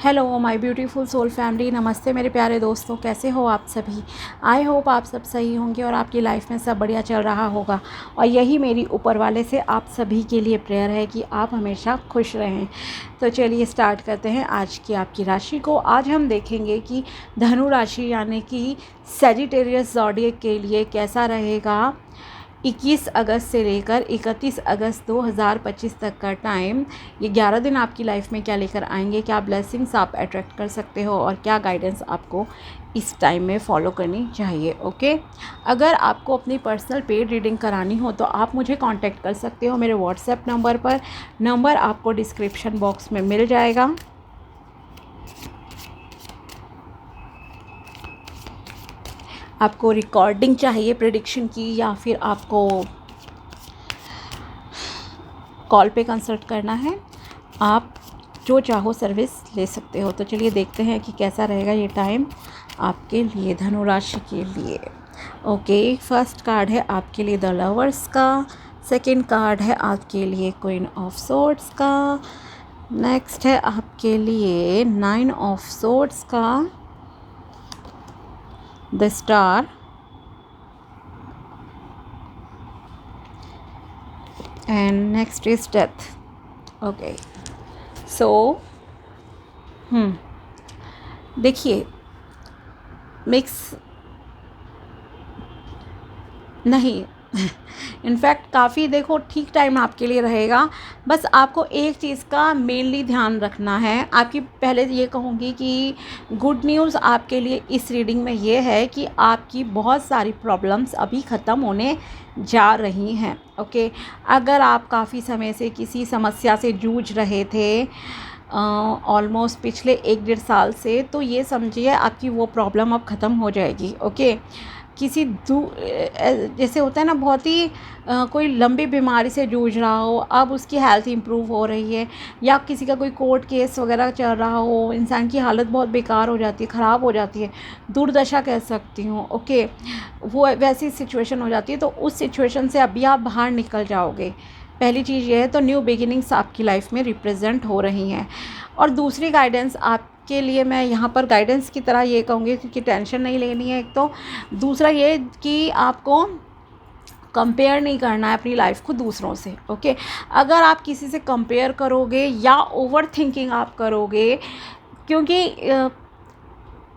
Hello my beautiful soul family, नमस्ते मेरे प्यारे दोस्तों। कैसे हो आप सभी? आई होप आप सब सही होंगे और आपकी लाइफ में सब बढ़िया चल रहा होगा। और यही मेरी ऊपर वाले से आप सभी के लिए प्रेयर है कि आप हमेशा खुश रहें। तो चलिए स्टार्ट करते हैं आज की आपकी राशि को। आज हम देखेंगे कि धनु राशि यानी कि सैजिटेरियस ज़ोडिएक के लिए कैसा रहेगा 21 अगस्त से लेकर 31 अगस्त 2025 तक का टाइम। ये 11 दिन आपकी लाइफ में क्या लेकर आएंगे, क्या ब्लेसिंग्स आप अट्रैक्ट कर सकते हो और क्या गाइडेंस आपको इस टाइम में फॉलो करनी चाहिए। ओके, अगर आपको अपनी पर्सनल पेड रीडिंग करानी हो तो आप मुझे कांटेक्ट कर सकते हो मेरे व्हाट्सएप नंबर पर। नंबर आपको डिस्क्रिप्शन बॉक्स में मिल जाएगा। आपको रिकॉर्डिंग चाहिए प्रेडिक्शन की या फिर आपको कॉल पे कंसल्ट करना है, आप जो चाहो सर्विस ले सकते हो। तो चलिए देखते हैं कि कैसा रहेगा ये टाइम आपके लिए, धनु राशि के लिए। ओके, फर्स्ट कार्ड है आपके लिए द लवर्स का, सेकंड कार्ड है आपके लिए क्वीन ऑफ सोर्ड्स का, नेक्स्ट है आपके लिए 9 ऑफ सोर्ड्स का, the star, and next is death. Okay, so देखिए मिक्स नहीं इनफैक्ट काफ़ी देखो ठीक टाइम आपके लिए रहेगा। बस आपको एक चीज़ का मेनली ध्यान रखना है। आपकी पहले ये कहूँगी कि गुड न्यूज़ आपके लिए इस रीडिंग में ये है कि आपकी बहुत सारी प्रॉब्लम्स अभी ख़त्म होने जा रही हैं। ओके, अगर आप काफ़ी समय से किसी समस्या से जूझ रहे थे ऑलमोस्ट पिछले 1-1.5 साल से, तो ये समझिए आपकी वो प्रॉब्लम अब ख़त्म हो जाएगी। ओके, किसी जैसे होता है ना, बहुत ही कोई लंबी बीमारी से जूझ रहा हो, अब उसकी हेल्थ इंप्रूव हो रही है, या किसी का कोई कोर्ट केस वगैरह चल रहा हो, इंसान की हालत बहुत बेकार हो जाती है, ख़राब हो जाती है, दुर्दशा कह सकती हूँ। ओके, वो वैसी सिचुएशन हो जाती है, तो उस सिचुएशन से अभी आप बाहर निकल जाओगे। पहली चीज़ ये है। तो न्यू बिगिनिंग्स आपकी लाइफ में रिप्रेजेंट हो रही हैं। और दूसरी गाइडेंस आपके लिए मैं यहाँ पर गाइडेंस की तरह ये कहूँगी क्योंकि टेंशन नहीं लेनी है एक तो, दूसरा ये कि आपको कंपेयर नहीं करना है अपनी लाइफ को दूसरों से। ओके, अगर आप किसी से कंपेयर करोगे या ओवर थिंकिंग आप करोगे, क्योंकि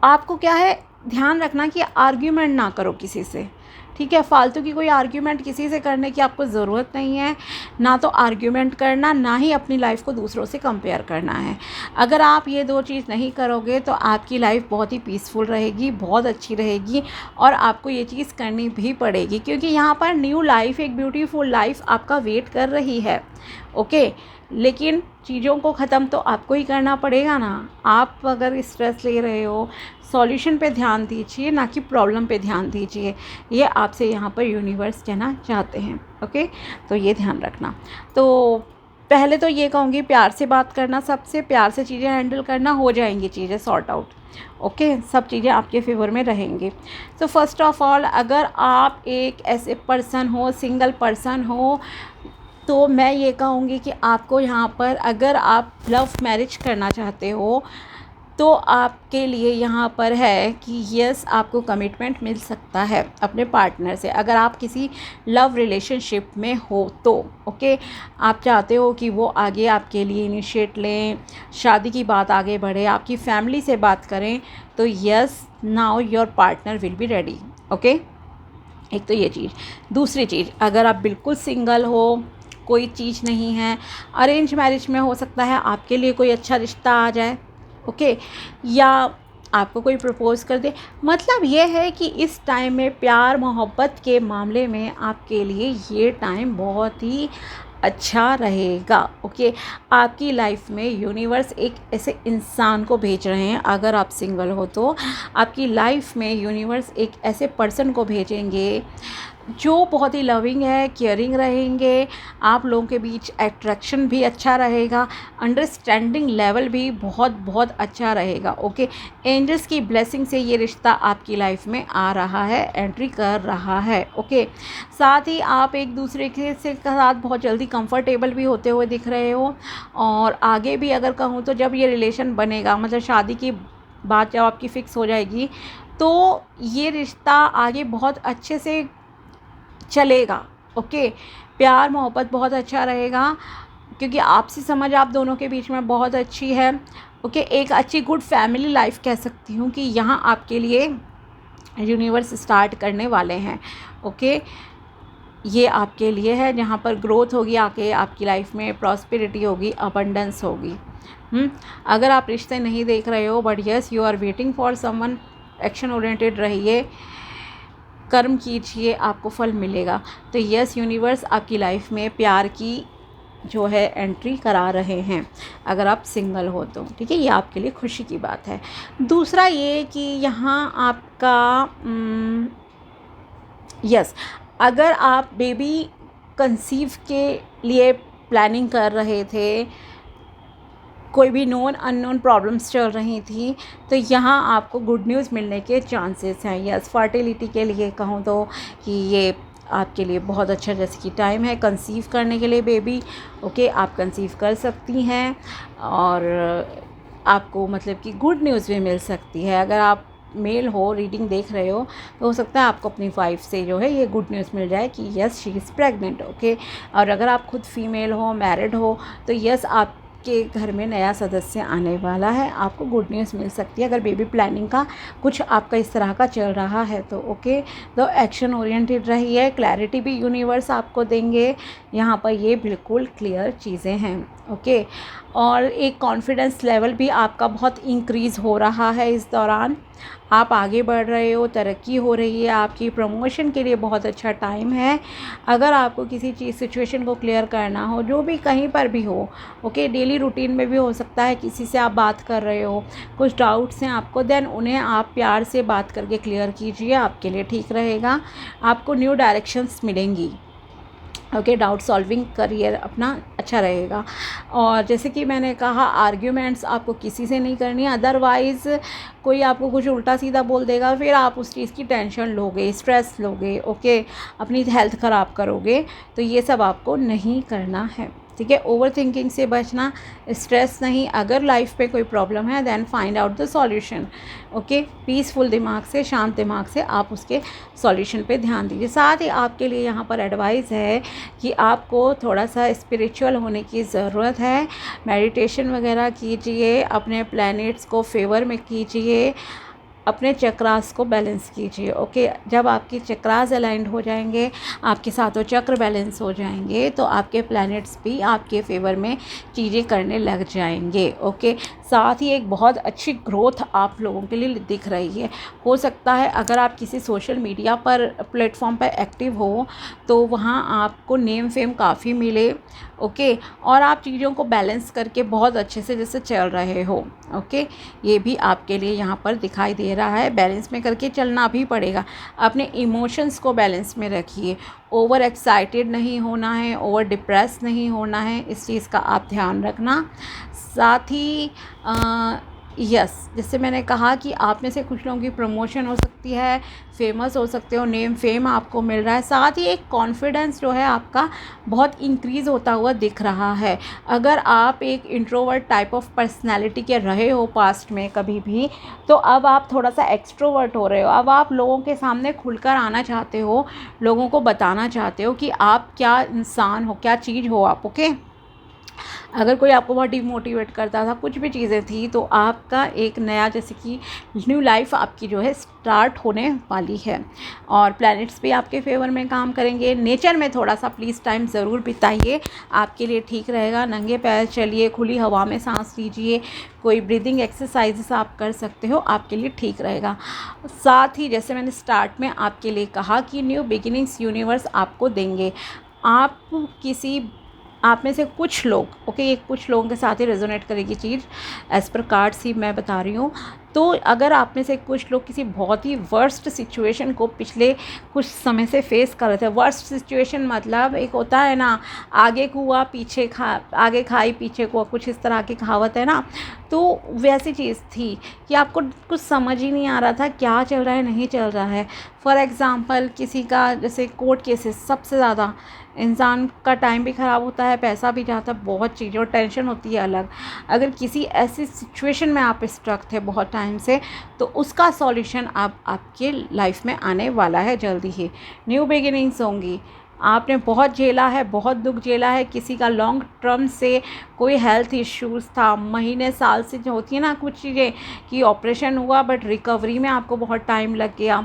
आपको क्या है ध्यान रखना कि आर्ग्यूमेंट ना करो किसी से। ठीक है, फालतू की कोई आर्ग्यूमेंट किसी से करने की आपको ज़रूरत नहीं है। ना तो आर्ग्यूमेंट करना, ना ही अपनी लाइफ को दूसरों से कंपेयर करना है। अगर आप ये 2 चीज़ नहीं करोगे तो आपकी लाइफ बहुत ही पीसफुल रहेगी, बहुत अच्छी रहेगी। और आपको ये चीज़ करनी भी पड़ेगी क्योंकि यहाँ पर न्यू लाइफ, एक ब्यूटीफुल लाइफ आपका वेट कर रही है। ओके, लेकिन चीज़ों को ख़त्म तो आपको ही करना पड़ेगा ना। आप अगर स्ट्रेस ले रहे हो, सॉल्यूशन पे ध्यान दीजिए, ना कि प्रॉब्लम पे ध्यान दीजिए। ये आपसे यहाँ पर यूनिवर्स कहना चाहते हैं। ओके, तो ये ध्यान रखना। तो पहले तो ये कहूँगी प्यार से बात करना, सबसे प्यार से चीज़ें हैंडल करना, हो जाएंगी चीज़ें सॉर्ट आउट। ओके, सब चीज़ें आपके फेवर में रहेंगी। तो फर्स्ट ऑफ ऑल, अगर आप एक ऐसे पर्सन हो, सिंगल पर्सन हो, तो मैं ये कहूँगी कि आपको यहाँ पर, अगर आप लव मैरिज करना चाहते हो तो आपके लिए यहाँ पर है कि यस, आपको कमिटमेंट मिल सकता है अपने पार्टनर से। अगर आप किसी लव रिलेशनशिप में हो तो ओके, आप चाहते हो कि वो आगे आपके लिए इनिशिएट लें, शादी की बात आगे बढ़े, आपकी फैमिली से बात करें, तो yes, now your partner will be ready. Okay, एक तो ये चीज़। दूसरी चीज़, अगर आप बिल्कुल सिंगल हो, कोई चीज़ नहीं है, अरेंज मैरिज में हो सकता है आपके लिए कोई अच्छा रिश्ता आ जाए। ओके, या आपको कोई प्रपोज़ कर दे। मतलब ये है कि इस टाइम में प्यार मोहब्बत के मामले में आपके लिए ये टाइम बहुत ही अच्छा रहेगा। ओके, आपकी लाइफ में यूनिवर्स एक ऐसे इंसान को भेज रहे हैं, अगर आप सिंगल हो तो आपकी लाइफ में यूनिवर्स एक ऐसे पर्सन को भेजेंगे जो बहुत ही लविंग है, केयरिंग रहेंगे, आप लोगों के बीच अट्रैक्शन भी अच्छा रहेगा, अंडरस्टैंडिंग लेवल भी बहुत बहुत अच्छा रहेगा। ओके, एंजल्स की ब्लेसिंग से ये रिश्ता आपकी लाइफ में आ रहा है, एंट्री कर रहा है। ओके, साथ ही आप एक दूसरे के से साथ बहुत जल्दी कंफर्टेबल भी होते हुए दिख रहे हो, और आगे भी अगर कहूँ तो जब ये रिलेशन बनेगा, मतलब शादी की बात जब आपकी फ़िक्स हो जाएगी, तो ये रिश्ता आगे बहुत अच्छे से चलेगा। ओके, प्यार मोहब्बत बहुत अच्छा रहेगा, क्योंकि आपसी समझ आप दोनों के बीच में बहुत अच्छी है। ओके, एक अच्छी गुड फैमिली लाइफ कह सकती हूँ कि यहाँ आपके लिए यूनिवर्स स्टार्ट करने वाले हैं। ओके, ये आपके लिए है, जहाँ पर ग्रोथ होगी आके आपकी लाइफ में, प्रॉस्पेरिटी होगी, अबंडेंस होगी। अगर आप रिश्ते नहीं देख रहे हो but yes you are waiting for someone, action oriented रहिए, कर्म कीजिए, आपको फल मिलेगा। तो यस, यूनिवर्स आपकी लाइफ में प्यार की जो है एंट्री करा रहे हैं, अगर आप सिंगल हो तो। ठीक है, ये आपके लिए खुशी की बात है। दूसरा ये कि यहाँ आपका यस, अगर आप बेबी कंसीव के लिए प्लानिंग कर रहे थे, कोई भी नोन अननोन प्रॉब्लम्स चल रही थी, तो यहाँ आपको गुड न्यूज़ मिलने के चांसेस हैं। यस, फर्टिलिटी के लिए कहूँ तो कि ये आपके लिए बहुत अच्छा जैसे कि टाइम है कंसीव करने के लिए बेबी। ओके, आप कंसीव कर सकती हैं, और आपको मतलब कि गुड न्यूज़ भी मिल सकती है। अगर आप मेल हो, रीडिंग देख रहे हो सकता है आपको अपनी वाइफ से जो है ये गुड न्यूज़ मिल जाए कि yes she is pregnant. Okay, और अगर आप खुद फीमेल हो, मैरिड हो, तो यस आपके घर में नया सदस्य आने वाला है, आपको गुड न्यूज़ मिल सकती है। अगर बेबी प्लानिंग का कुछ आपका इस तरह का चल रहा है तो ओके, तो एक्शन ओरिएंटेड रहिए, क्लैरिटी भी यूनिवर्स आपको देंगे। यहाँ पर ये बिल्कुल क्लियर चीज़ें हैं। ओके, और एक कॉन्फिडेंस लेवल भी आपका बहुत इंक्रीज़ हो रहा है इस दौरान, आप आगे बढ़ रहे हो, तरक्की हो रही है, आपकी प्रमोशन के लिए बहुत अच्छा टाइम है। अगर आपको किसी चीज़ सिचुएशन को क्लियर करना हो, जो भी कहीं पर भी हो, ओके, डेली रूटीन में भी हो सकता है, किसी से आप बात कर रहे हो, कुछ डाउट्स हैं आपको, देन उन्हें आप प्यार से बात करके क्लियर कीजिए, आपके लिए ठीक रहेगा। आपको न्यू डायरेक्शंस मिलेंगी। ओके, डाउट सॉल्विंग करियर अपना अच्छा रहेगा। और जैसे कि मैंने कहा, आर्ग्यूमेंट्स आपको किसी से नहीं करनी, अदरवाइज़ कोई आपको कुछ उल्टा सीधा बोल देगा, फिर आप उस चीज़ की टेंशन लोगे, स्ट्रेस लोगे। ओके, अपनी हेल्थ ख़राब करोगे, तो ये सब आपको नहीं करना है। ठीक है, ओवर थिंकिंग से बचना, स्ट्रेस नहीं। अगर लाइफ पे कोई प्रॉब्लम है then find out the solution. Okay, peaceful दिमाग से, शांत दिमाग से आप उसके सॉल्यूशन पे ध्यान दीजिए। साथ ही आपके लिए यहाँ पर एडवाइस है कि आपको थोड़ा सा स्पिरिचुअल होने की ज़रूरत है, मेडिटेशन वगैरह कीजिए, अपने प्लैनेट्स को फेवर में कीजिए, अपने चक्रास को बैलेंस कीजिए। ओके, जब आपके चक्रास अलाइंड हो जाएंगे, आपके सातों चक्र बैलेंस हो जाएंगे, तो आपके प्लैनेट्स भी आपके फेवर में चीज़ें करने लग जाएंगे। ओके, साथ ही एक बहुत अच्छी ग्रोथ आप लोगों के लिए दिख रही है। हो सकता है अगर आप किसी सोशल मीडिया पर प्लेटफॉर्म पर एक्टिव हो, तो वहाँ आपको नेम फेम काफ़ी मिले। ओके, और आप चीज़ों को बैलेंस करके बहुत अच्छे से जैसे चल रहे हो। ओके, ये भी आपके लिए यहाँ पर दिखाई दे रहा है। बैलेंस में करके चलना भी पड़ेगा, अपने इमोशंस को बैलेंस में रखिए, ओवर एक्साइटेड नहीं होना है, ओवर डिप्रेस नहीं होना है, इस चीज़ का आप ध्यान रखना। साथ ही यस, जैसे मैंने कहा कि आप में से कुछ लोगों की प्रमोशन हो सकती है, फेमस हो सकते हो, नेम फेम आपको मिल रहा है। साथ ही एक कॉन्फिडेंस जो है आपका बहुत इंक्रीज़ होता हुआ दिख रहा है। अगर आप एक इंट्रोवर्ट टाइप ऑफ पर्सनैलिटी के रहे हो पास्ट में कभी भी, तो अब आप थोड़ा सा एक्सट्रोवर्ट हो रहे हो। अब आप लोगों के सामने खुलकर आना चाहते हो, लोगों को बताना चाहते हो कि आप क्या इंसान हो, क्या चीज़ हो आप। ओके, अगर कोई आपको बहुत डिमोटिवेट करता था, कुछ भी चीज़ें थी, तो आपका एक नया जैसे कि न्यू लाइफ आपकी जो है स्टार्ट होने वाली है। और प्लैनेट्स भी आपके फेवर में काम करेंगे। नेचर में थोड़ा सा प्लीज़ टाइम ज़रूर बिताइए, आपके लिए ठीक रहेगा। नंगे पैर चलिए, खुली हवा में सांस लीजिए, कोई ब्रीदिंग एक्सरसाइजेस आप कर सकते हो, आपके लिए ठीक रहेगा। साथ ही जैसे मैंने स्टार्ट में आपके लिए कहा कि न्यू बिगिनिंग्स यूनिवर्स आपको देंगे। आप में से कुछ लोग, ओके, ये कुछ लोगों के साथ ही रेजोनेट करेगी चीज़, एज़ पर कार्ड्स ही मैं बता रही हूँ। तो अगर आप में से कुछ लोग किसी बहुत ही वर्स्ट सिचुएशन को पिछले कुछ समय से फेस कर रहे थे, वर्स्ट सिचुएशन मतलब एक होता है ना, आगे कुआ पीछे आगे खाई पीछे कुआ, कुछ इस तरह की कहावत है ना, तो वैसी चीज़ थी कि आपको कुछ समझ ही नहीं आ रहा था क्या चल रहा है नहीं चल रहा है। फॉर एग्ज़ाम्पल किसी का जैसे कोर्ट केसेस, सबसे ज़्यादा इंसान का टाइम भी ख़राब होता है, पैसा भी जाता है, बहुत चीज़ें और टेंशन होती है अलग। अगर किसी ऐसी सिचुएशन में आप स्ट्रक थे बहुत टाइम से, तो उसका सॉल्यूशन अब आपके लाइफ में आने वाला है जल्दी ही। न्यू बिगिनिंग्स होंगी। आपने बहुत झेला है, बहुत दुख झेला है, किसी का लॉन्ग टर्म से कोई हेल्थ इश्यूज़ था, महीने साल से जो होती है ना कुछ चीज़ें कि ऑपरेशन हुआ बट रिकवरी में आपको बहुत टाइम लग गया,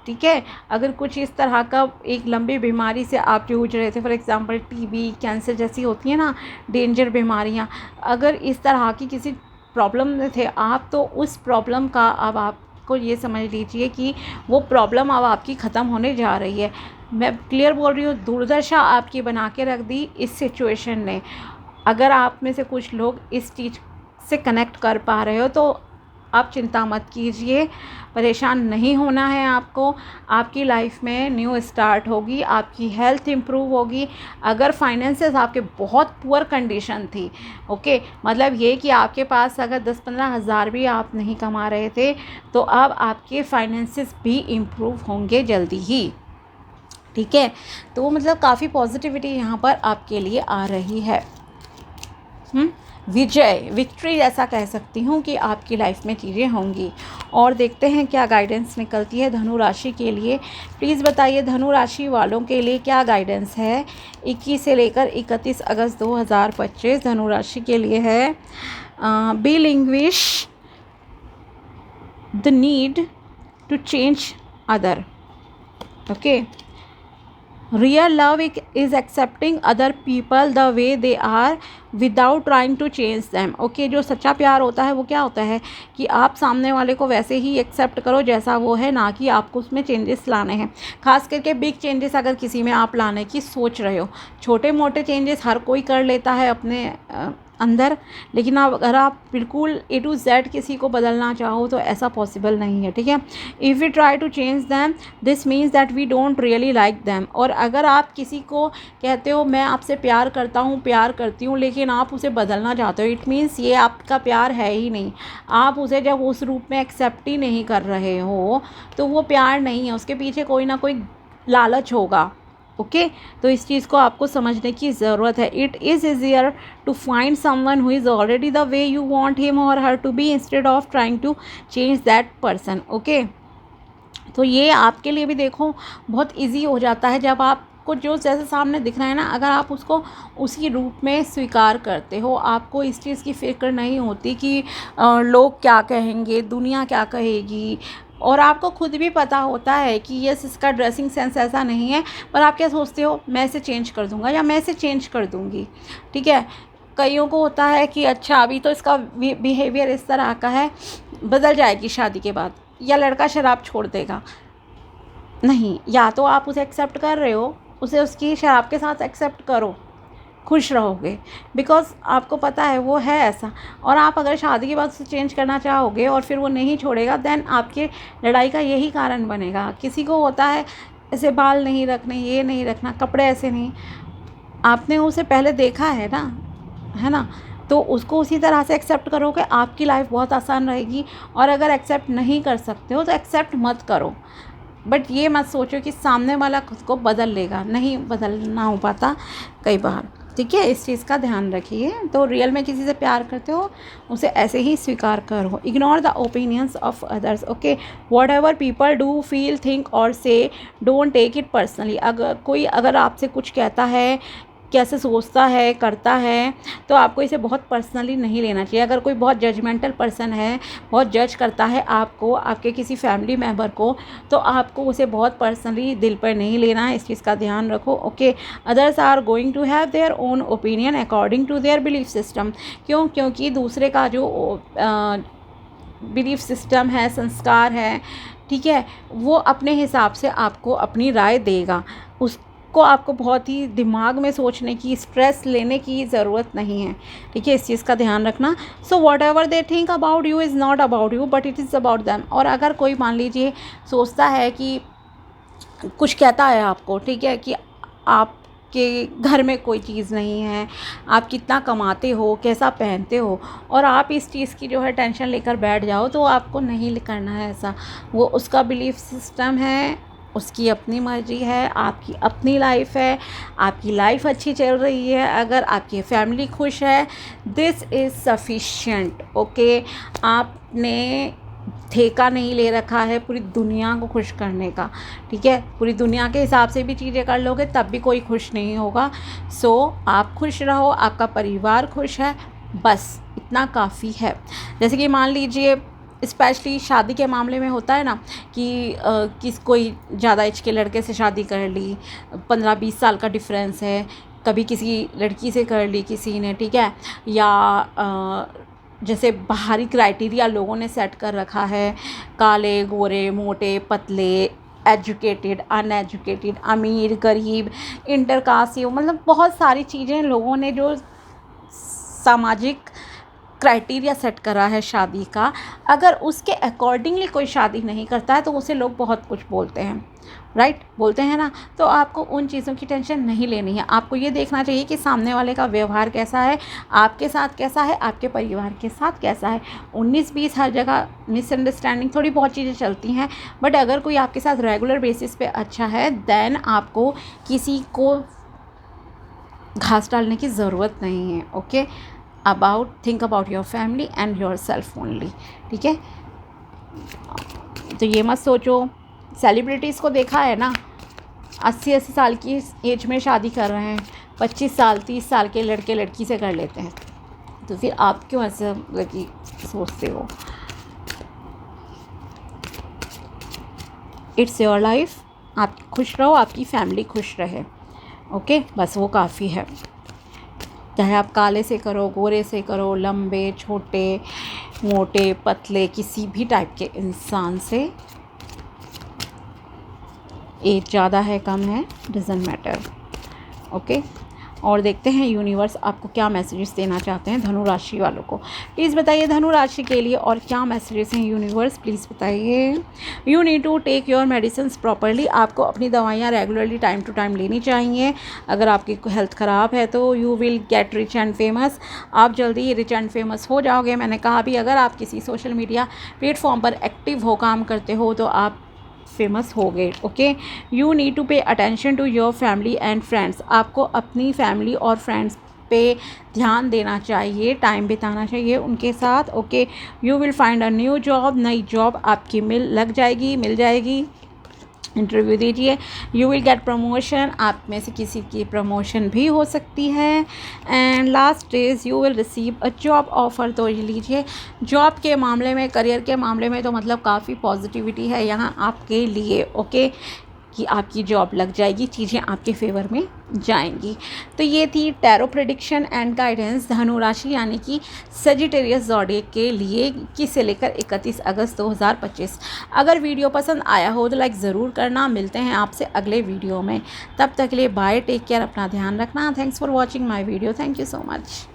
ठीक है। अगर कुछ इस तरह का एक लंबी बीमारी से आप जूझ रहे थे, फॉर एग्जांपल टीबी, कैंसर जैसी होती है ना डेंजर बीमारियां, अगर इस तरह की किसी प्रॉब्लम में थे आप, तो उस प्रॉब्लम का अब आपको ये समझ लीजिए कि वो प्रॉब्लम अब आपकी ख़त्म होने जा रही है। मैं क्लियर बोल रही हूँ, दुर्दशा आपकी बना के रख दी इस सिचुएशन ने। अगर आप में से कुछ लोग इस चीज़ से कनेक्ट कर पा रहे हो तो आप चिंता मत कीजिए, परेशान नहीं होना है आपको। आपकी लाइफ में न्यू स्टार्ट होगी, आपकी हेल्थ इम्प्रूव होगी। अगर फाइनेंसेस आपके बहुत पुअर कंडीशन थी, ओके, मतलब ये कि आपके पास अगर 10-15 हज़ार भी आप नहीं कमा रहे थे, तो अब आपके फाइनेंसेस भी इम्प्रूव होंगे जल्दी ही, ठीक है। तो मतलब काफ़ी पॉजिटिविटी यहाँ पर आपके लिए आ रही है। विजय, विक्ट्री ऐसा कह सकती हूँ कि आपकी लाइफ में चीज़ें होंगी। और देखते हैं क्या गाइडेंस निकलती है धनु राशि के लिए। प्लीज़ बताइए धनु राशि वालों के लिए क्या गाइडेंस है 21 से लेकर 31 अगस्त 2025 धनु राशि के लिए है। बी लिंग्विश the need to change other, okay. Real love is accepting other people the way they are without trying to change them, okay. जो सच्चा प्यार होता है वो क्या होता है कि आप सामने वाले को वैसे ही एक्सेप्ट करो जैसा वो है, ना कि आपको उसमें चेंजेस लाने हैं। खास करके बिग चेंजेस अगर किसी में आप लाने की सोच रहे हो, छोटे मोटे चेंजेस हर कोई कर लेता है अपने अंदर, लेकिन अगर आप बिल्कुल A to Z किसी को बदलना चाहो तो ऐसा पॉसिबल नहीं है, ठीक है। If we try to change them this means that we don't really like them. और अगर आप किसी को कहते हो मैं आपसे प्यार करता हूँ, प्यार करती हूँ, लेकिन आप उसे बदलना चाहते हो, इट मीन्स ये आपका प्यार है ही नहीं। आप उसे जब उस रूप में एक्सेप्ट ही नहीं कर रहे हो तो वो प्यार नहीं है, उसके पीछे कोई ना कोई लालच होगा, ओके। तो इस चीज़ को आपको समझने की ज़रूरत है। It is easier to find someone who is already the way you want him or her to be instead of trying to change that person, okay. तो ये आपके लिए भी देखो बहुत इजी हो जाता है जब आपको जो जैसे सामने दिख रहा है ना, अगर आप उसको उसी रूप में स्वीकार करते हो, आपको इस चीज़ की फिक्र नहीं होती कि लोग क्या कहेंगे, दुनिया क्या कहेगी। और आपको खुद भी पता होता है कि यस इसका ड्रेसिंग सेंस ऐसा नहीं है, पर आप क्या सोचते हो मैं इसे चेंज कर दूंगा या मैं इसे चेंज कर दूंगी, ठीक है। कईयों को होता है कि अच्छा अभी तो इसका बिहेवियर इस तरह का है, बदल जाएगी शादी के बाद, या लड़का शराब छोड़ देगा। नहीं, या तो आप उसे एक्सेप्ट कर रहे हो, उसे उसकी शराब के साथ एक्सेप्ट करो, खुश रहोगे, बिकॉज़ आपको पता है वो है ऐसा। और आप अगर शादी के बाद उसे चेंज करना चाहोगे और फिर वो नहीं छोड़ेगा, देन आपके लड़ाई का यही कारण बनेगा। किसी को होता है ऐसे बाल नहीं रखने, ये नहीं रखना, कपड़े ऐसे नहीं, आपने उसे पहले देखा है ना, है ना, तो उसको उसी तरह से एक्सेप्ट करोगे, आपकी लाइफ बहुत आसान रहेगी। और अगर एक्सेप्ट नहीं कर सकते हो तो एक्सेप्ट मत करो, बट ये मत सोचो कि सामने वाला खुद को बदल लेगा, नहीं बदलना हो पाता कई बार, ठीक है। इस चीज़ का ध्यान रखिए। तो रियल में किसी से प्यार करते हो उसे ऐसे ही स्वीकार करो। Ignore the opinions of others, okay. What ever people do feel think और से डोंट टेक इट पर्सनली। अगर आपसे कुछ कहता है, कैसे सोचता है, करता है, तो आपको इसे बहुत पर्सनली नहीं लेना चाहिए। अगर कोई बहुत जजमेंटल पर्सन है, बहुत जज करता है आपको, आपके किसी फैमिली मेम्बर को, तो आपको उसे बहुत पर्सनली दिल पर नहीं लेना है, इस चीज़ का ध्यान रखो, okay. Others are going to have their own opinion according to their belief system. क्योंकि दूसरे का जो बिलीफ सिस्टम है, संस्कार है, ठीक है, वो अपने हिसाब से आपको अपनी राय देगा। को आपको बहुत ही दिमाग में सोचने की, स्ट्रेस लेने की ज़रूरत नहीं है, ठीक है, इस चीज़ का ध्यान रखना। So what ever they think about you is not about you but it is about them. और अगर कोई मान लीजिए सोचता है कि कुछ कहता है आपको, ठीक है, कि आपके घर में कोई चीज़ नहीं है, आप कितना कमाते हो, कैसा पहनते हो, और आप इस चीज़ की जो है टेंशन लेकर बैठ जाओ, तो आपको नहीं करना है ऐसा। वो उसका बिलीफ सिस्टम है, उसकी अपनी मर्ज़ी है, आपकी अपनी लाइफ है, आपकी लाइफ अच्छी चल रही है, अगर आपकी फैमिली खुश है, दिस इज़ सफिशिएंट। ओके, आपने ठेका नहीं ले रखा है पूरी दुनिया को खुश करने का, ठीक है। पूरी दुनिया के हिसाब से भी चीज़ें कर लोगे तब भी कोई खुश नहीं होगा। सो आप खुश रहो, आपका परिवार खुश है, बस इतना काफ़ी है। जैसे कि मान लीजिए स्पेशली शादी के मामले में होता है ना कि कोई ज़्यादा एज के लड़के से शादी कर ली, 15-20 साल का डिफरेंस है, कभी किसी लड़की से कर ली किसी ने, ठीक है, या जैसे बाहरी क्राइटेरिया लोगों ने सेट कर रखा है, काले गोरे मोटे पतले, एजुकेटेड अनएजुकेटेड, अमीर गरीब, इंटरकास्ट, मतलब बहुत सारी चीज़ें लोगों ने जो सामाजिक क्राइटेरिया सेट करा है शादी का, अगर उसके अकॉर्डिंगली कोई शादी नहीं करता है तो उसे लोग बहुत कुछ बोलते हैं, राइट, बोलते हैं ना। तो आपको उन चीज़ों की टेंशन नहीं लेनी है। आपको ये देखना चाहिए कि सामने वाले का व्यवहार कैसा है, आपके साथ कैसा है, आपके परिवार के साथ कैसा है। 19-20 हर जगह मिसअंडरस्टैंडिंग थोड़ी बहुत चीज़ें चलती हैं, बट अगर कोई आपके साथ रेगुलर बेसिस पे अच्छा है, देन आपको किसी को घास डालने की ज़रूरत नहीं है। Okay, think about your family and your self only, ठीक है। तो ये मत सोचो, सेलिब्रिटीज़ को देखा है ना, 80-80 साल की एज में शादी कर रहे हैं, 25 साल 30 साल के लड़के लड़की से कर लेते हैं, तो फिर आप क्यों ऐसे लड़की सोचते हो। इट्स योर लाइफ, आप खुश रहो, आपकी फैमिली खुश रहे, ओके, बस वो काफ़ी है। चाहे आप काले से करो, गोरे से करो, लंबे छोटे मोटे पतले, किसी भी टाइप के इंसान से, एज ज़्यादा है कम है, डजंट मैटर। ओके, और देखते हैं यूनिवर्स आपको क्या मैसेजेस देना चाहते हैं धनु राशि वालों को। प्लीज़ बताइए धनु राशि के लिए और क्या मैसेजेस हैं यूनिवर्स, प्लीज़ बताइए। You need to take your medicines properly, आपको अपनी दवाइयाँ रेगुलरली टाइम टू टाइम लेनी चाहिए। अगर आपकी हेल्थ ख़राब है तो you will get rich and famous, आप जल्दी ही रिच एंड फेमस हो जाओगे। मैंने कहा भी, अगर आप किसी सोशल मीडिया प्लेटफॉर्म पर एक्टिव हो, काम करते हो, तो आप फेमस हो गए। Okay, you need to pay attention to your family and friends, आपको अपनी फैमिली और फ्रेंड्स पे ध्यान देना चाहिए, टाइम बिताना चाहिए उनके साथ। Okay, you will find a new job, नई जॉब आपकी मिल जाएगी, इंटरव्यू दीजिए। यू विल गेट प्रमोशन, आप में से किसी की प्रमोशन भी हो सकती है। And last is you will receive a job offer, तो ये लीजिए जॉब के मामले में, करियर के मामले में तो मतलब काफ़ी पॉजिटिविटी है यहाँ आपके लिए। ओके, कि आपकी जॉब लग जाएगी, चीज़ें आपके फेवर में जाएंगी। तो ये थी टैरो प्रेडिक्शन एंड गाइडेंस धनु राशि यानी कि सजिटेरियस ज़ोडिएक के लिए 21 से लेकर 31 अगस्त 2025। अगर वीडियो पसंद आया हो तो लाइक ज़रूर करना। मिलते हैं आपसे अगले वीडियो में, तब तक के लिए बाय, टेक केयर, अपना ध्यान रखना। Thanks for watching my video, thank you so much.